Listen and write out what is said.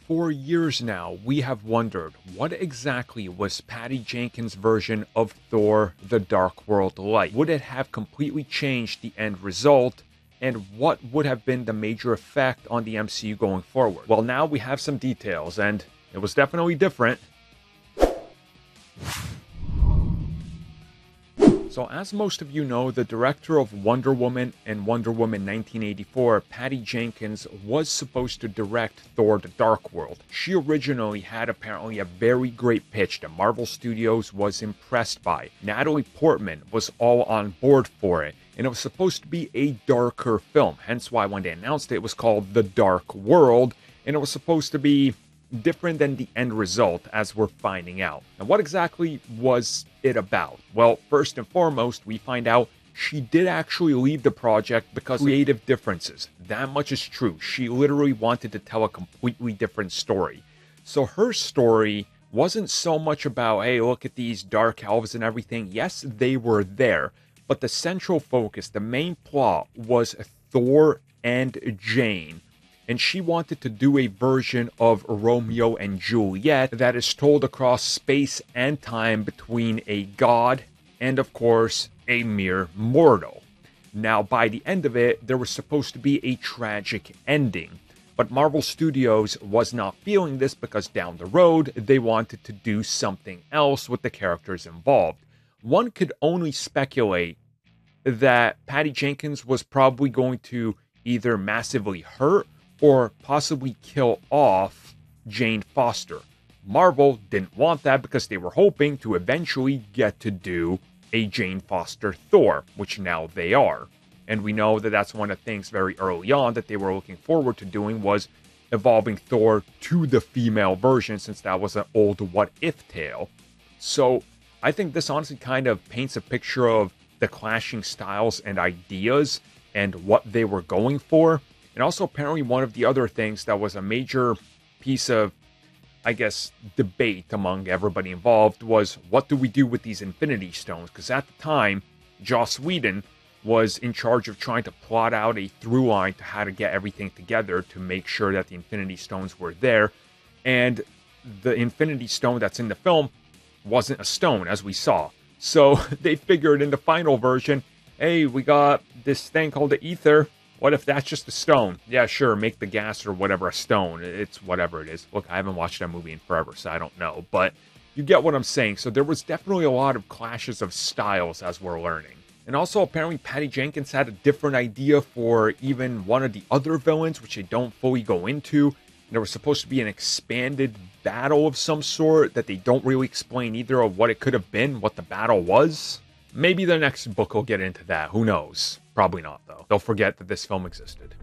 For years now, we have wondered what exactly was Patty Jenkins' version of Thor: The Dark World like? Would it have completely changed the end result? And what would have been the major effect on the MCU going forward? Well, now we have some details, and it was definitely different. So as most of you know, the director of Wonder Woman and Wonder Woman 1984, Patty Jenkins, was supposed to direct Thor: The Dark World. She originally had apparently a very great pitch that Marvel Studios was impressed by. Natalie Portman was all on board for it, and it was supposed to be a darker film, hence why when they announced it, it was called The Dark World, and it was supposed to be different than the end result, as we're finding out. And what exactly was it about? Well, first and foremost, we find out she did actually leave the project because of creative differences. That much is true. She literally wanted to tell a completely different story. So her story wasn't so much about, hey, look at these dark elves and everything. Yes, they were there, but the central focus, the main plot, was Thor and Jane. And she wanted to do a version of Romeo and Juliet that is told across space and time between a god and, of course, a mere mortal. Now, by the end of it, there was supposed to be a tragic ending. But Marvel Studios was not feeling this because down the road, they wanted to do something else with the characters involved. One could only speculate that Patty Jenkins was probably going to either massively hurt or possibly kill off Jane Foster. Marvel didn't want that because they were hoping to eventually get to do a Jane Foster Thor, which now they are. And we know that that's one of the things very early on that they were looking forward to doing, was evolving Thor to the female version, since that was an old what-if tale. So I think this honestly kind of paints a picture of the clashing styles and ideas and what they were going for. And also, apparently, one of the other things that was a major piece of, I guess, debate among everybody involved was, what do we do with these Infinity Stones? Because at the time, Joss Whedon was in charge of trying to plot out a through line to how to get everything together to make sure that the Infinity Stones were there. And the Infinity Stone that's in the film wasn't a stone, as we saw. So they figured in the final version, hey, we got this thing called the ether. What if that's just a stone? Yeah, sure, make the gas or whatever a stone. It's whatever it is. Look, I haven't watched that movie in forever, so I don't know. But you get what I'm saying. So there was definitely a lot of clashes of styles as we're learning. And also, apparently, Patty Jenkins had a different idea for even one of the other villains, which they don't fully go into. There was supposed to be an expanded battle of some sort that they don't really explain either of what it could have been, what the battle was. Maybe the next book will get into that. Who knows? Probably not, though. They'll forget that this film existed.